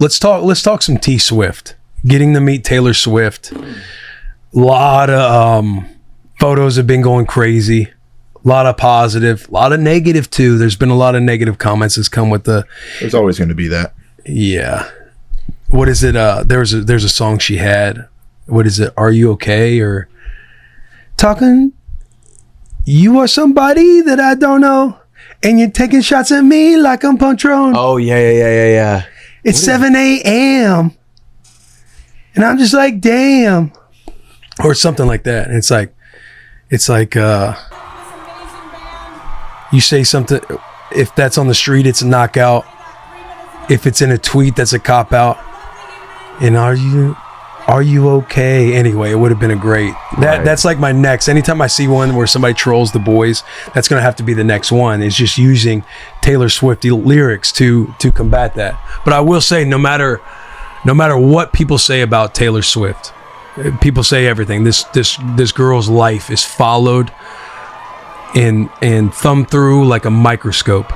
let's talk some T Swift. Getting to meet Taylor Swift. A lot of photos have been going crazy. A lot of positive, a lot of negative too. There's been a lot of negative comments that's come with the. There's always going to be that. Yeah. What is it? There's a song she had. What is it? Are you okay? Or talking? You are somebody that I don't know, and you're taking shots at me like I'm Patron. Oh yeah. It's 7 a.m. and I'm just like, damn, or something like that. And it's like, you say something. If that's on the street, it's a knockout. If it's in a tweet, that's a cop out. And are you okay? Anyway, it would have been a great. That's like my next. Anytime I see one where somebody trolls the boys, that's gonna have to be the next one. Is just using Taylor Swift lyrics to combat that. But I will say, no matter what people say about Taylor Swift, people say everything. This girl's life is followed and thumbed through like a microscope.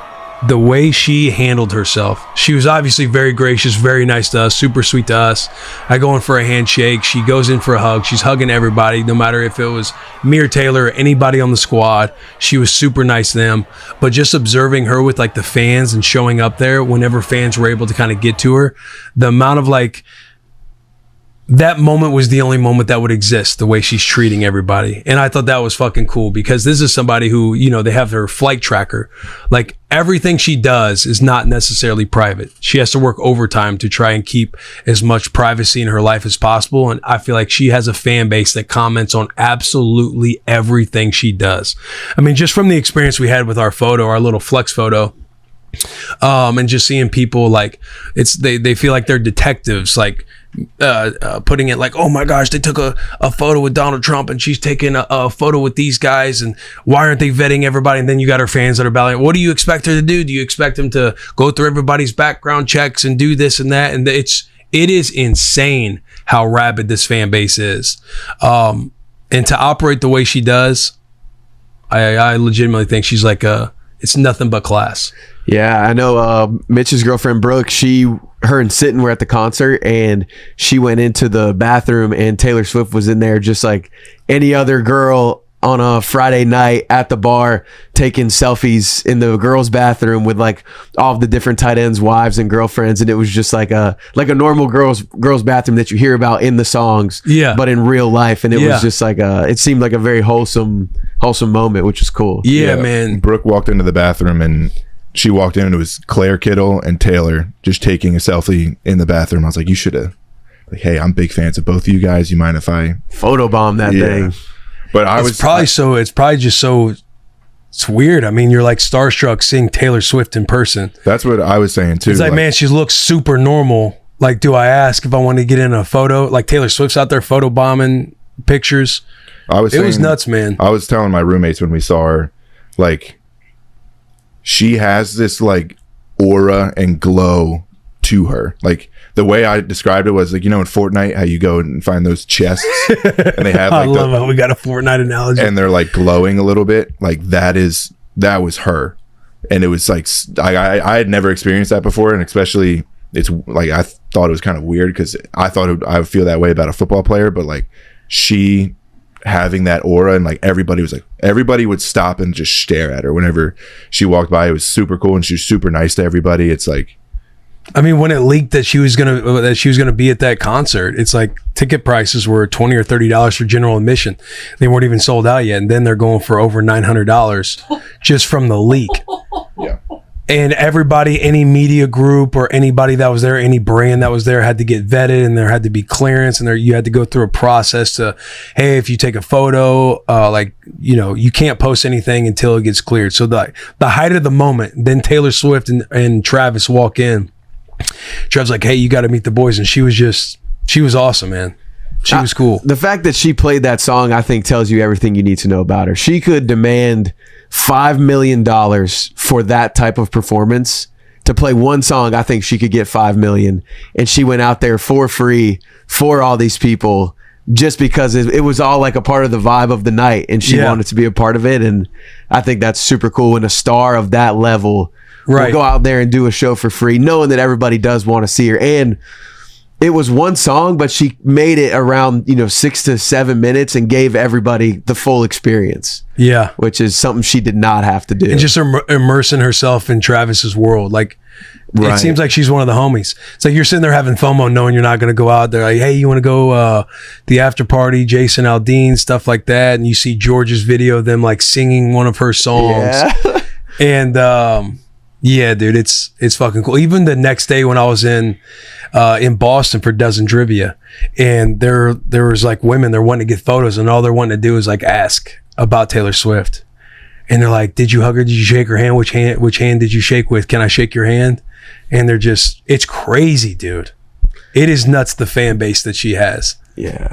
The way she handled herself, she was obviously very gracious, very nice to us, super sweet to us. I go in for a handshake, she goes in for a hug, she's hugging everybody, no matter if it was me or Taylor or anybody on the squad. She was super nice to them. But just observing her with like the fans and showing up there whenever fans were able to kind of get to her, the amount of like, that moment was the only moment that would exist, the way she's treating everybody. And I thought that was fucking cool, because this is somebody who, you know, they have her flight tracker. Like, everything she does is not necessarily private. She has to work overtime to try and keep as much privacy in her life as possible. And I feel like she has a fan base that comments on absolutely everything she does. I mean, just from the experience we had with our photo, our little flex photo, and just seeing people like, they feel like they're detectives, like, putting it like, oh my gosh, they took a photo with Donald Trump and she's taking a photo with these guys, and why aren't they vetting everybody? And then you got her fans that are battling, what do you expect her to do? Do you expect them to go through everybody's background checks and do this and that? And it is insane how rabid this fan base is, and to operate the way she does, I legitimately think she's like it's nothing but class. Yeah, I know Mitch's girlfriend Brooke, her and Sitton were at the concert, and she went into the bathroom and Taylor Swift was in there just like any other girl on a Friday night at the bar, taking selfies in the girls' bathroom with like all of the different tight ends' wives and girlfriends. And it was just like a normal girls' bathroom that you hear about in the songs, but in real life. And it was just like it seemed like a very wholesome moment, which is cool. Yeah, man. Brooke walked into the bathroom and she walked in and it was Claire Kittle and Taylor just taking a selfie in the bathroom. I was like, you should have, like, hey, I'm big fans of both of you guys. You mind if I photobomb that thing? But it's weird. I mean, you're like starstruck seeing Taylor Swift in person. That's what I was saying too. It's like, man, she looks super normal. Like, do I ask if I want to get in a photo? Like, Taylor Swift's out there photobombing pictures. It was nuts, man. I was telling my roommates when we saw her, like, she has this like aura and glow to her. Like, the way I described it was like, you know, in Fortnite, how you go and find those chests and they have like, I love how we got a Fortnite analogy, and they're like glowing a little bit. Like, that was her. And it was like, I had never experienced that before. And especially, it's like, I thought it was kind of weird because I thought I would feel that way about a football player, but like, she having that aura, and like everybody would stop and just stare at her whenever she walked by. It was super cool, and she was super nice to everybody. It's like, I mean, when it leaked that she was gonna be at that concert, it's like ticket prices were $20 or $30 for general admission. They weren't even sold out yet, and then they're going for over $900 just from the leak. Yeah. And everybody, any media group or anybody that was there, any brand that was there, had to get vetted, and there had to be clearance, and you had to go through a process to, hey, if you take a photo, like, you know, you can't post anything until it gets cleared. So the height of the moment, then Taylor Swift and Travis walk in. Travis like, hey, you got to meet the boys, and she was awesome, man. She was cool. The fact that she played that song, I think, tells you everything you need to know about her. She could demand $5 million for that type of performance. To play one song, I think she could get $5 million. And she went out there for free for all these people just because it was all like a part of the vibe of the night, and she wanted to be a part of it. And I think that's super cool when a star of that level Right. will go out there and do a show for free, knowing that everybody does want to see her. And it was one song, but she made it around 6 to 7 minutes and gave everybody the full experience. Yeah, which is something she did not have to do. And just immersing herself in Travis's world. Like, it seems like she's one of the homies. It's like you're sitting there having FOMO knowing you're not going to go out there. Like, hey, you want to go the after party, Jason Aldean, stuff like that. And you see George's video of them like singing one of her songs. Yeah. And yeah, dude, it's fucking cool. Even the next day when I was in Boston for Dozen Trivia, and there was like women, they're wanting to get photos, and all they're wanting to do is like ask about Taylor Swift. And they're like, did you hug her? Did you shake her hand? Which hand did you shake with? Can I shake your hand? And they're just, it's crazy, dude. It is nuts, the fan base that she has. Yeah.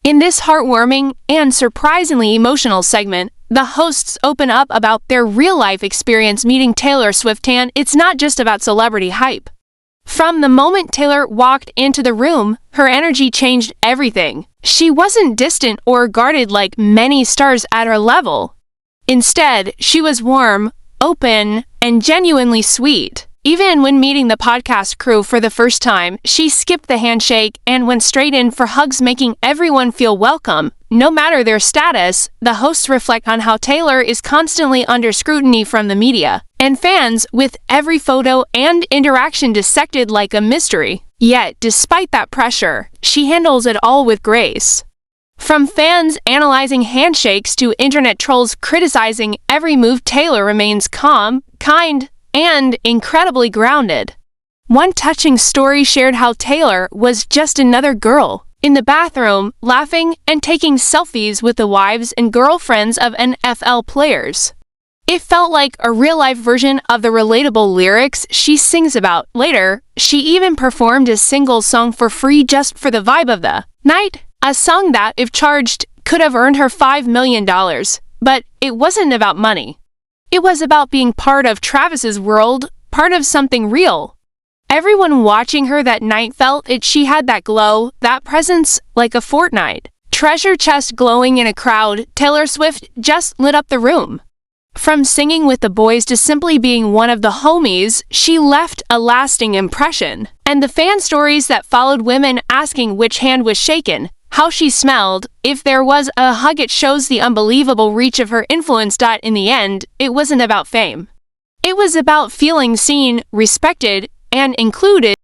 In this heartwarming and surprisingly emotional segment, the hosts open up about their real-life experience meeting Taylor Swift, and it's not just about celebrity hype. From the moment Taylor walked into the room, her energy changed everything. She wasn't distant or guarded like many stars at her level. Instead, she was warm, open, and genuinely sweet. Even when meeting the podcast crew for the first time, she skipped the handshake and went straight in for hugs, making everyone feel welcome. No matter their status, the hosts reflect on how Taylor is constantly under scrutiny from the media and fans, with every photo and interaction dissected like a mystery. Yet, despite that pressure, she handles it all with grace. From fans analyzing handshakes to internet trolls criticizing every move, Taylor remains calm, kind, and incredibly grounded. One touching story shared how Taylor was just another girl in the bathroom, laughing and taking selfies with the wives and girlfriends of NFL players. It felt like a real-life version of the relatable lyrics she sings about. Later, she even performed a single song for free just for the vibe of the night, a song that, if charged, could have earned her $5 million. But it wasn't about money. It was about being part of Travis's world, part of something real. Everyone watching her that night felt it. She had that glow, that presence, like a Fortnite treasure chest glowing in a crowd. Taylor Swift just lit up the room. From singing with the boys to simply being one of the homies, she left a lasting impression. And the fan stories that followed, women asking which hand was shaken, how she smelled, if there was a hug, it shows the unbelievable reach of her influence. In the end, it wasn't about fame. It was about feeling seen, respected, and included.